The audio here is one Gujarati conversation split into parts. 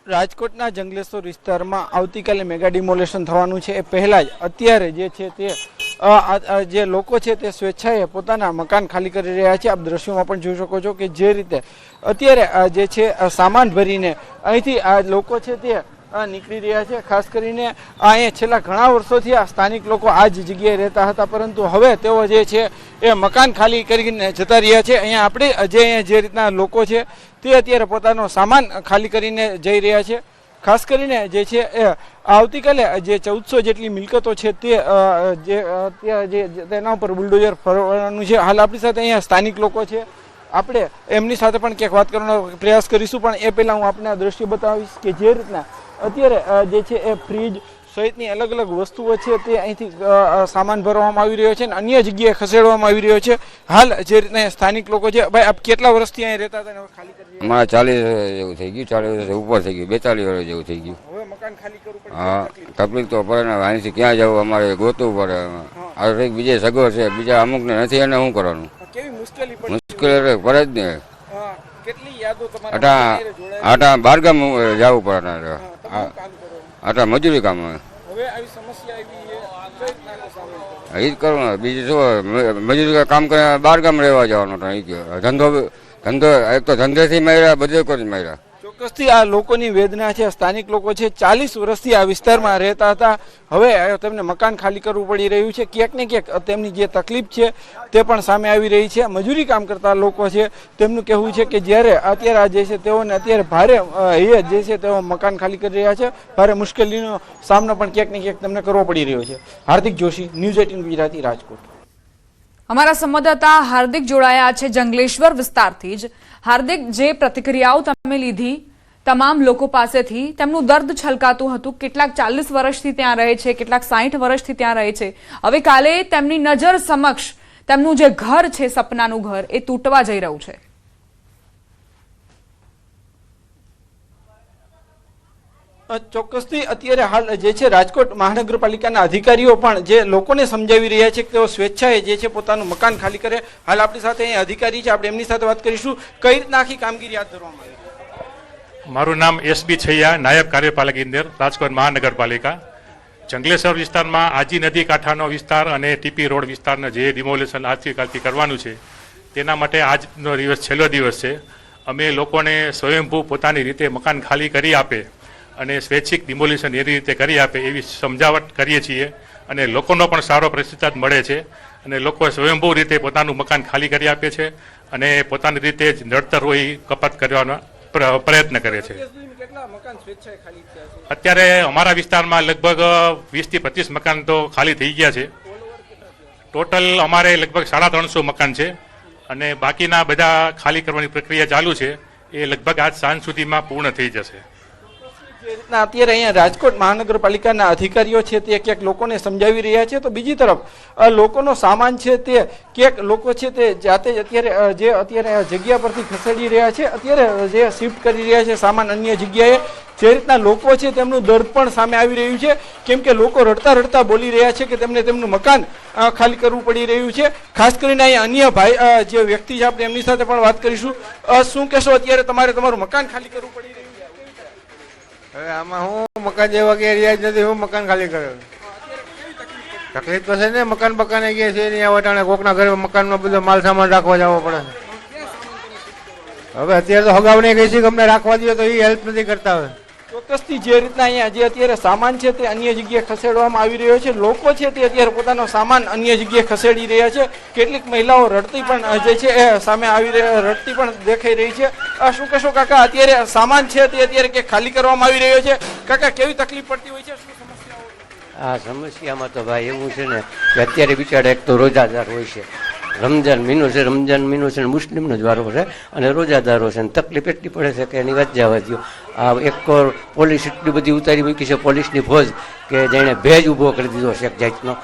રાજકોટના જંગલેશ્વર વિસ્તારમાં આવતીકાલે મેગા ડિમોલેશન થવાનું છે. એ પહેલાં જ અત્યારે જે છે તે જે લોકો છે તે સ્વેચ્છાએ પોતાના મકાન ખાલી કરી રહ્યા છે. આપ દ્રશ્યોમાં પણ જોઈ શકો છો કે જે રીતે અત્યારે જે છે સામાન ભરીને અહીંથી આ લોકો છે તે નીકળી રહ્યા છે. ખાસ કરીને અહીંયા છેલ્લા ઘણા વર્ષોથી આ સ્થાનિક લોકો આ જ જગ્યાએ રહેતા હતા, પરંતુ હવે તેઓ જે છે એ મકાન ખાલી કરીને જતા રહ્યા છે. અહીંયા આપણે જે રીતના લોકો છે તે અત્યારે પોતાનો સામાન ખાલી કરીને જઈ રહ્યા છે. ખાસ કરીને જે છે એ આવતીકાલે જે 1400 જેટલી મિલકતો છે તે તેના ઉપર બુલડોઝર ફરવાનું છે. હાલ આપણી સાથે અહીંયા સ્થાનિક લોકો છે, આપણે એમની સાથે પણ ક્યાંક વાત કરવાનો પ્રયાસ કરીશું, પણ એ પહેલાં હું આપને આ દ્રશ્ય બતાવીશ કે જે રીતના અત્યારે જે છે એ ફ્રીજ સહિતની અલગ અલગ વસ્તુઓ છે તે અહીંથી સામાન ભરવામાં આવી રહ્યો છે અને અન્ય જગ્યાએ ખસેડવામાં આવી રહ્યો છે. હાલ જે રીતના સ્થાનિક લોકો છે, ભાઈ આપ કેટલા વર્ષથી અહીં રહેતા હતા અને ખાલી કરી? અમારા 40 જેવું થઈ ગયું, 40 વર્ષ ઉપર થઈ ગયું, 42 વર્ષ જેવું થઈ ગયું. હવે મકાન ખાલી કરવું પડે? હા, તકલીફ તો પડે ને. અહીંથી ક્યાં જવું અમારે ગોતવું પડે. આ બીજે સગવડ છે, બીજા અમુકને નથી, એને શું કરવાનું? કેવી મુશ્કેલી પડે? મુશ્કેલી પડે જ ને. કેટલી યાદો તમારા આટા બારગામ જવું પડે. આટા મજૂરી કામ હોય. હવે આવી સમસ્યા આવી એ જ કરવું. બીજું શું, મજૂરી કામ કરે બારગામ રહેવા જવાનો ધંધો એક તો ધંધેથી માર્યા, બધે કરી માર્યા. ચોક્કસથી આ લોકોની વેદના છે. સ્થાનિક લોકો છે, 40 વર્ષથી આ વિસ્તારમાં રહેતા હતા, હવે તેમને મકાન ખાલી કરવું પડી રહ્યું છે. ક્યાંક ને ક્યાંક તેમની જે તકલીફ છે તે પણ સામે આવી રહી છે. મજૂરી કામ કરતા લોકો છે, તેમનું કહેવું છે કે જ્યારે અત્યારે આ જે છે તેઓને અત્યારે ભારે જે છે તેઓ મકાન ખાલી કરી રહ્યા છે, ભારે મુશ્કેલીનો સામનો પણ ક્યાંક ને ક્યાંક તેમને કરવો પડી રહ્યો છે. હાર્દિક જોશી, ન્યૂઝ 18 ગુજરાતી, રાજકોટ. અમારા સંવાદદાતા હાર્દિક જોડાયા છે જંગલેશ્વર વિસ્તારથી જ. હાર્દિક, જે પ્રતિક્રિયાઓ તમે લીધી તમામ લોકો પાસેથી, તેમનું દર્દ છલકાતું હતું. કેટલાક 40 વર્ષથી ત્યાં રહે છે, કેટલાક 60 વર્ષથી ત્યાં રહે છે. હવે કાલે તેમની નજર સમક્ષ તેમનું જે ઘર છે, સપનાનું ઘર, એ તૂટવા જઈ રહ્યું છે. ચોક્કસથી અત્યારે હાલ જે છે રાજકોટ મહાનગરપાલિકાના અધિકારીઓ પણ જે લોકોને સમજાવી રહ્યા છે કે તેઓ સ્વેચ્છાએ જે છે પોતાનું મકાન ખાલી કરે. હાલ આપણી સાથે અહીંયા અધિકારી છે, આપણે એમની સાથે વાત કરીશું. કઈ રીતના આખી કામગીરી હાથ ધરવામાં આવી? મારું નામ એસબી છૈયા, નાયબ કાર્યપાલક ઇજનેર, રાજકોટ મહાનગરપાલિકા. જંગલેશ્વર વિસ્તારમાં આજી નદી કાંઠાનો વિસ્તાર અને ટીપી રોડ વિસ્તારનો જે ડિમોલેશન આવતીકાલથી કરવાનું છે, તેના માટે આજનો દિવસ છેલ્લો દિવસ છે. અમે લોકોને સ્વયંભૂ પોતાની રીતે મકાન ખાલી કરી આપે અને સ્વૈચ્છિક ડિમોલિશન એવી રીતે કરી આપે એવી સમજાવટ કરીએ છીએ અને લોકોનો પણ સારો પ્રતિસાદ મળે છે અને લોકો સ્વયંભૂ રીતે પોતાનું મકાન ખાલી કરી આપે છે અને પોતાની રીતે જ નડતર હોય કપાત કરવાનો પ્રયત્ન કરે છે. અત્યારે અમારા વિસ્તારમાં લગભગ 20 થી 25 મકાન તો ખાલી થઈ ગયા છે. ટોટલ અમારે લગભગ 350 મકાન છે અને બાકીના બધા ખાલી કરવાની પ્રક્રિયા ચાલુ છે. એ લગભગ આજ સાંજ સુધીમાં પૂર્ણ થઈ જશે. જે રીતના અત્યારે અહીંયા રાજકોટ મહાનગરપાલિકાના અધિકારીઓ છે તે ક્યાંક લોકોને સમજાવી રહ્યા છે, તો બીજી તરફ લોકોનો સામાન છે તે ક્યાંક લોકો છે તે જાતે જ અત્યારે જગ્યા પરથી ખસેડી રહ્યા છે, અત્યારે જે શિફ્ટ કરી રહ્યા છે સામાન અન્ય જગ્યાએ. જે રીતના લોકો છે તેમનું દર્દ પણ સામે આવી રહ્યું છે, કેમ કે લોકો રડતા રડતા બોલી રહ્યા છે કે તેમને તેમનું મકાન ખાલી કરવું પડી રહ્યું છે. ખાસ કરીને અહીંયા અન્ય ભાઈ જે વ્યક્તિ છે, આપણે એમની સાથે પણ વાત કરીશું. શું કહેશો, અત્યારે તમારે તમારું મકાન ખાલી કરવું પડી રહ્યું? હવે આમાં હું મકાન જેવા કે એરિયા જ નથી, હું મકાન ખાલી કર્યો. તકલીફ તો છે ને, મકાન બકાને ગયા છે ત્યાં વટાણે કોકના ઘરે મકાનમાં બધો માલ સામાન રાખવા જવો પડે. હવે અત્યારે તો હગાવને કહી છે કે અમને રાખવા દો, તો એ હેલ્પ નથી કરતા. હવે ચોક્કસથી જે રીતના અહીંયા જે અત્યારે સામાન છે તે અન્ય જગ્યાએ ખસેડવામાં આવી રહ્યો છે, લોકો છે તે અત્યારે પોતાનો સામાન અન્ય જગ્યાએ ખસેડી રહ્યા છે. કેટલીક મહિલાઓ રડતી પણ જે છે એ સામે રડતી પણ દેખાઈ રહી છે. શું કહેશો કાકા, અત્યારે સામાન છે તે અત્યારે કે ખાલી કરવામાં આવી રહ્યો છે, કાકા કેવી તકલીફ પડતી હોય છે, શું સમસ્યાઓ? આ સમસ્યામાં તો ભાઈ એવું છે ને કે અત્યારે બિચારા એક તો રોજાદાર હોય છે, રમજાન મહિનો છે, રમજાન મહિનો છે, મુસ્લિમનો જ વારો છે અને રોજાદારો છે. તકલીફ એટલી પડે છે કે એની વાત જવા દો. આ એક પોલીસ એટલી બધી ઉતારી મૂકી છે, પોલીસની ફોજ, કે જેને ભેજ ઉભો કરી દીધો છે એક જાતનો.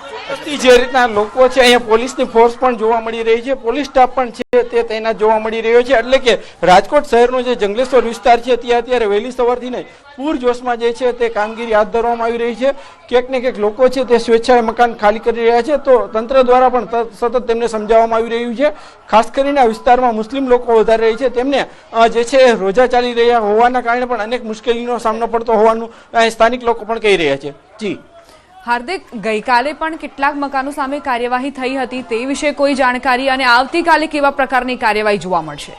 જે રીતના લોકો છે અહીંયા પોલીસની ફોર્સ પણ જોવા મળી રહી છે, પોલીસ સ્ટાફ પણ છે છે તે તૈનાત જોવા મળી રહ્યો છે. એટલે કે રાજકોટ શહેરનો જે જંગલેશ્વર વિસ્તાર છે ત્યાં અત્યારે વહેલી સવારથી નહીં પૂરજોશમાં જે છે તે કામગીરી હાથ ધરવામાં આવી રહી છે. ક્યાંક ને ક્યાંક લોકો છે તે સ્વેચ્છાએ મકાન ખાલી કરી રહ્યા છે, તો તંત્ર દ્વારા પણ સતત તેમને સમજાવવામાં આવી રહ્યું છે. ખાસ કરીને આ વિસ્તારમાં મુસ્લિમ લોકો વધારે રહી છે, તેમને જે છે રોજા ચાલી રહ્યા હોવાના કારણે પણ અનેક મુશ્કેલીનો સામનો પડતો હોવાનું સ્થાનિક લોકો પણ કહી રહ્યા છે. જી હાર્દિક, ગઈકાલે પણ કેટલાક મકાનો સામે કાર્યવાહી થઈ હતી, તે વિશે કોઈ જાણકારી અને આવતીકાલે કેવા પ્રકારની કાર્યવાહી જોવા મળશે?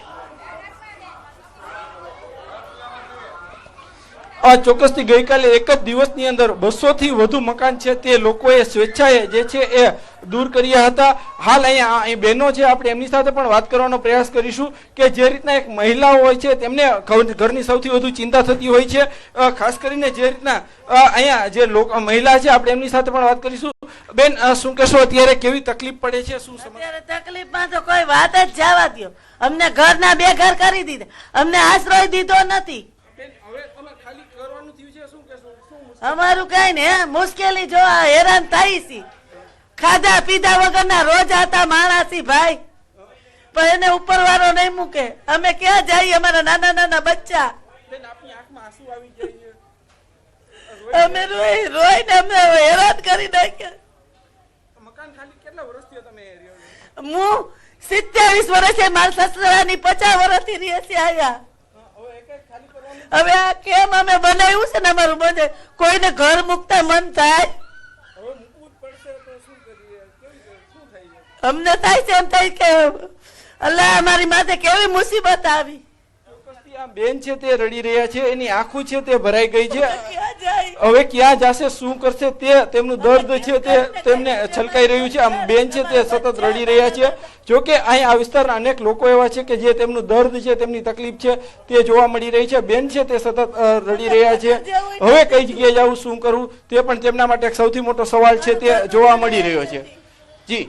ચોક્કસથી ગઈકાલે એક જ દિવસની અંદર 200 થી વધુ મકાન છે તે લોકોએ સ્વેચ્છાએ જે છે એ દૂર કર્યા હતા. હાલ અહીં બહેનો છે, આપણે એમની સાથે પણ વાત કરવાનો પ્રયાસ કરીશું કે જે રીતના એક મહિલાઓ હોય છે તેમને ઘરની સૌથી વધુ ચિંતા થતી હોય છે. ખાસ કરીને જે રીતના અહીંયા જે મહિલા છે આપણે એમની સાથે પણ વાત કરીશું. બેન, શું કહેશો, અત્યારે કેવી તકલીફ પડે છે? શું અત્યારે તકલીફમાં તો કોઈ વાત જ જવા દ્યો. અમને ઘરના બે ઘર કરી દીધા, અમને આશ્રય દીધો નથી. અમારું કઈ ને મુશ્કેલી જો હેરાન થાય છે. ખાધા પીધા વગરના રોજ આતા માણસી ભાઈ, પણ એને ઉપર વાળો નહીં મૂકે. અમે ક્યાં જઈએ? અમારા નાના નાના બચ્ચા, અમે રોઈને અમે હેરાન કરી નાખ્યા. હું 27 વર્ષે મારા સસરાની 50 વર્ષથી રહે છે આયા. હવે આ કેમ અમે બનાવ્યું છે ને અમારું બધે, કોઈને ઘર મુકતા મન થાય? અમને થાય છે એમ થાય કે અલ્લાહ અમારી માથે કેવી મુસીબત આવી. બેન છે તે રડી રહ્યા છે, એની આંખો છે તે ભરાઈ ગઈ છે. ક્યાં જાય? હવે ક્યાં જશે, શું કરશે, તે તેમનું દર્દ છે તે તેમને છલકાઈ રહ્યું છે. આમ બેન છે તે સતત રડી રહ્યા છે. જોકે અહીં આ વિસ્તારના અનેક લોકો એવા છે કે જે તેમનું દર્દ છે, તેમની તકલીફ છે તે જોવા મળી રહી છે. બેન છે તે સતત રડી રહ્યા છે. હવે કઈ જગ્યાએ જવું, શું કરવું, તે પણ તેમના માટે એક સૌથી મોટો સવાલ છે તે જોવા મળી રહ્યો છે. જી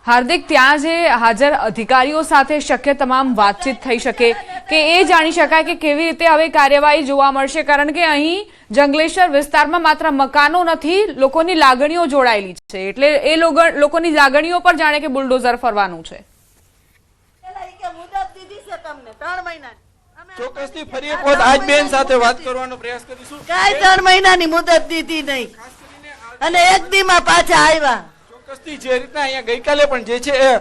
હાર્દિક, ત્યાં જે હાજર અધિકારીઓ સાથે શક્ય તમામ વાતચીત થઈ શકે કે એ જાણી શકાય કે કેવી રીતે હવે કાર્યવાહી જોવા મળશે? કારણ કે અહીં જંગલેશ્વર વિસ્તારમાં માત્ર મકાનો નથી, લોકોની લાગણીઓ જોડાયેલી છે, એટલે એ લોકોની લાગણીઓ પર જાણે કે બુલડોઝર ફરવાનું છે. મુદત દીધી છે તમને 3 મહિનાની. ચોક્કસથી ફરી એક વખત આજ બેન સાથે વાત કરવાનો પ્રયાસ કરીશું. કાંઈ 3 મહિનાની મુદત દીધી નહીં અને એક દીમાં પાછા આવ્યા. ચોક્કસથી જે રીતના અહીંયા ગઈકાલે પણ જે છે એ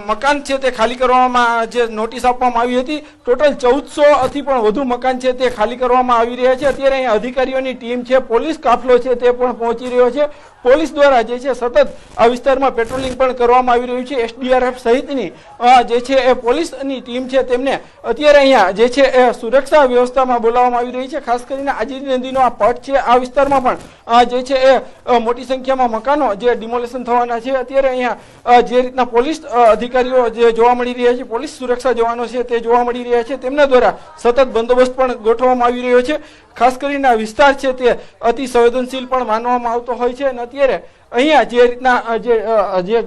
મકાન છે તે ખાલી કરવામાં જે નોટિસ આપવામાં આવી હતી, ટોટલ 1400 થી પણ વધુ મકાન છે તે ખાલી કરવામાં આવી રહ્યા છે. અત્યારે અહીંયા અધિકારીઓની ટીમ છે, પોલીસ કાફલો છે તે પણ પહોંચી રહ્યો છે. પોલીસ દ્વારા જે છે સતત આ વિસ્તારમાં પેટ્રોલિંગ પણ કરવામાં આવી રહ્યું છે. SDRF સહિતની જે છે એ પોલીસની ટીમ છે તેમને અત્યારે અહીંયા જે છે એ સુરક્ષા વ્યવસ્થામાં બોલાવવામાં આવી રહી છે. ખાસ કરીને આજીની નદીનો આ પટ છે, આ વિસ્તારમાં પણ જે છે એ મોટી સંખ્યામાં મકાનો જે ડિમોલેશન થવાના છે. અત્યારે અહીંયા જે રીતના પોલીસ અધિકારીઓ જે જોવા મળી રહ્યા છે, પોલીસ સુરક્ષા જવાનો છે તે જોવા મળી રહ્યા છે, તેમના દ્વારા સતત બંદોબસ્ત પણ ગોઠવવામાં આવી રહ્યો છે. ખાસ કરીને આ વિસ્તાર છે તે અતિ સંવેદનશીલ પણ માનવામાં આવતો હોય છે. અને અત્યારે અહીંયા જે રીતના જે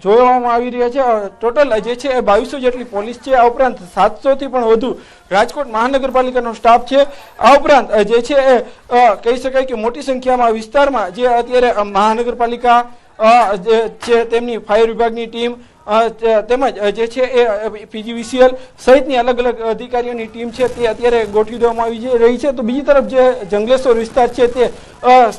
જોવામાં આવી રહ્યા છે, ટોટલ જે છે એ 2200 જેટલી પોલીસ છે. આ ઉપરાંત 700 થી પણ વધુ રાજકોટ મહાનગરપાલિકાનો સ્ટાફ છે. આ ઉપરાંત જે છે એ કહી શકાય કે મોટી સંખ્યામાં વિસ્તારમાં જે અત્યારે મહાનગરપાલિકા જે છે તેમની ફાયર વિભાગની ટીમ તેમજ જે છે એ PGVCL સહિતની અલગ અલગ અધિકારીઓની ટીમ છે તે અત્યારે ગોઠવી દેવામાં આવી રહી છે. તો બીજી તરફ જે જંગલેશ્વર વિસ્તાર છે તે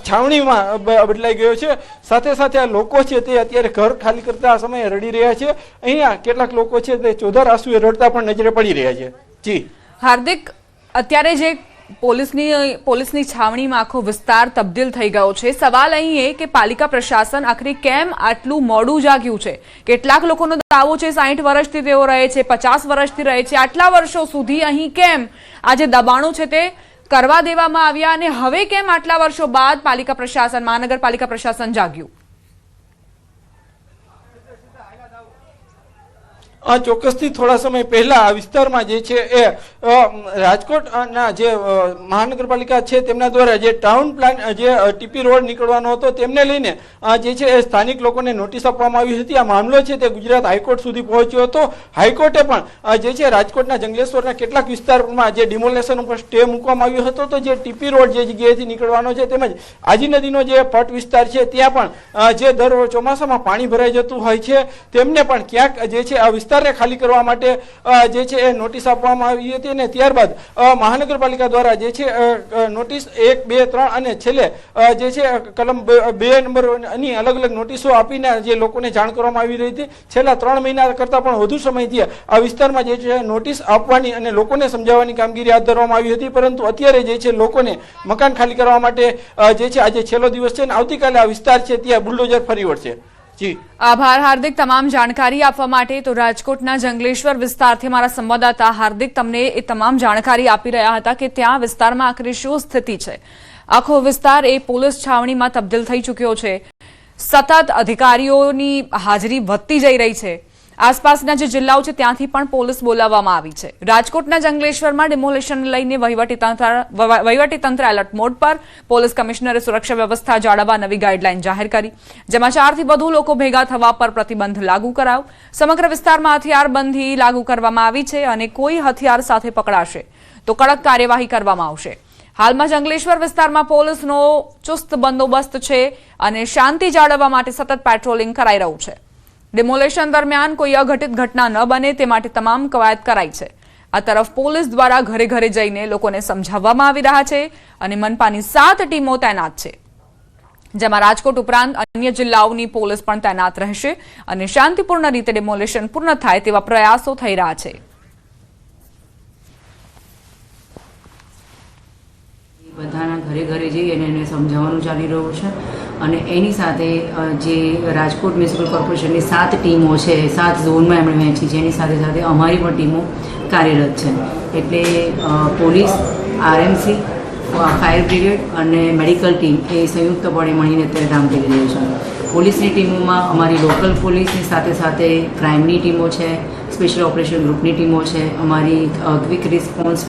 છાવણીમાં બદલાઈ ગયો છે. સાથે સાથે આ લોકો છે તે અત્યારે ઘર ખાલી કરતા સમયે રડી રહ્યા છે. અહીંયા કેટલાક લોકો છે તે ચોધાર આંસુએ રડતા પણ નજરે પડી રહ્યા છે. જી હાર્દિક, અત્યારે જે પોલીસની છાવણીમાં આખો વિસ્તાર તબદીલ થઈ ગયો છે. સવાલ અહીં એ કે પાલિકા પ્રશાસન આખરે કેમ આટલું મોડું જાગ્યું છે? કેટલાક લોકોનો દાવો છે 60 વર્ષથી તેઓ રહે છે, 50 વર્ષથી રહે છે. આટલા વર્ષો સુધી અહીં કેમ આ જે દબાણો છે તે કરવા દેવામાં આવ્યા અને હવે કેમ આટલા વર્ષો બાદ પાલિકા પ્રશાસન, મહાનગરપાલિકા પ્રશાસન જાગ્યું? ચોક્કસથી થોડા સમય પહેલા આ વિસ્તારમાં જે છે એ રાજકોટના જે મહાનગરપાલિકા છે તેમના દ્વારા જે ટાઉન પ્લાન જે TP રોડ નીકળવાનો હતો તેમને લઈને જે છે એ સ્થાનિક લોકોને નોટિસ આપવામાં આવી હતી. આ મામલો છે તે ગુજરાત હાઈકોર્ટ સુધી પહોંચ્યો હતો. હાઈકોર્ટે પણ જે છે રાજકોટના જંગલેશ્વરના કેટલાક વિસ્તારમાં જે ડિમોલેશન ઉપર સ્ટે મૂકવામાં આવ્યો હતો. તો જે TP રોડ જે જગ્યાએથી નીકળવાનો છે તેમજ આજી નદીનો જે પટ વિસ્તાર છે ત્યાં પણ જે દર ચોમાસામાં પાણી ભરાઈ જતું હોય છે તેમને પણ ક્યાંક જે છે આ વિસ્તાર વિસ્તારને ખાલી કરવા માટે જે છે એ નોટિસ આપવામાં આવી હતી અને ત્યારબાદ મહાનગરપાલિકા દ્વારા જે છે નોટિસ 1, 2, 3 અને છેલ્લે જે છે કલમ 2 નંબરની અલગ અલગ નોટિસો આપીને જે લોકોને જાણ કરવામાં આવી રહી હતી. છેલ્લા 3 મહિના કરતાં પણ વધુ સમયથી આ વિસ્તારમાં જે છે નોટિસ આપવાની અને લોકોને સમજાવવાની કામગીરી હાથ ધરવામાં આવી હતી, પરંતુ અત્યારે જે છે લોકોને મકાન ખાલી કરવા માટે જે છે આજે છેલ્લો દિવસ છે અને આવતીકાલે આ વિસ્તાર છે ત્યાં બુલડોઝર ફરી વળશે. જી આભાર હાર્દિક તમામ જાણકારી આપવા માટે. તો રાજકોટના જંગલેશ્વર વિસ્તારથી મારા સંવાદદાતા હાર્દિક તમને એ તમામ જાણકારી આપી રહ્યા હતા કે ત્યાં વિસ્તારમાં આખરે શું સ્થિતિ છે. આખો વિસ્તાર એ પોલીસ છાવણીમાં તબદીલ થઈ ચૂક્યો છે. સતત અધિકારીઓની હાજરી વધતી જઈ રહી છે. આસપાસના જે જિલ્લાઓ છે ત્યાંથી પણ પોલીસ બોલાવવામાં આવી છે. રાજકોટના જંગલેશ્વરમાં ડિમોલેશન લઈને વહીવટીતંત્ર એલર્ટ મોડ પર. પોલીસ કમિશનરે સુરક્ષા વ્યવસ્થા જાળવવા નવી ગાઈડલાઈન જાહેર કરી, જેમાં 4 થી વધુ લોકો ભેગા થવા પર પ્રતિબંધ લાગુ કરાયો. સમગ્ર વિસ્તારમાં હથિયારબંધી લાગુ કરવામાં આવી છે અને કોઈ હથિયાર સાથે પકડાશે તો કડક કાર્યવાહી કરવામાં આવશે. હાલમાં જંગલેશ્વર વિસ્તારમાં પોલીસનો ચુસ્ત બંદોબસ્ત છે અને શાંતિ જાળવવા માટે સતત પેટ્રોલિંગ કરાઈ રહ્યું છે. ડિમોલેશન દરમિયાન કોઈ અઘટિત ઘટના ન બને તે માટે તમામ કવાયત કરાઈ છે. આ તરફ પોલીસ દ્વારા ઘરે ઘરે જઈને લોકોને સમજાવવામાં આવી રહ્યા છે અને મનપાની 7 ટીમો તૈનાત છે, જેમાં રાજકોટ ઉપરાંત અન્ય જિલ્લાઓની પોલીસ પણ તૈનાત રહેશે અને શાંતિપૂર્ણ રીતે ડિમોલેશન પૂર્ણ થાય તેવા પ્રયાસો થઈ રહ્યા છે. બધાના ઘરે ઘરે જઈ અને એને સમજાવવાનું ચાલી રહ્યું છે અને એની સાથે જે રાજકોટ મ્યુનિસિપલ કોર્પોરેશનની 7 ટીમો છે, 7 ઝોનમાં એમણે વહેંચી છે, એની સાથે સાથે અમારી પણ ટીમો કાર્યરત છે. એટલે પોલીસ, RMC, ફાયર બ્રિગેડ અને મેડિકલ ટીમ એ સંયુક્તપણે મળીને અત્યારે કામ કરી રહી છે. પોલીસની ટીમોમાં અમારી લોકલ પોલીસની સાથે સાથે ક્રાઇમની ટીમો છે, સ્પેશિયલ ઓપરેશન ગ્રુપની ટીમો છે, અમારી ક્વિક રિસ્પોન્સ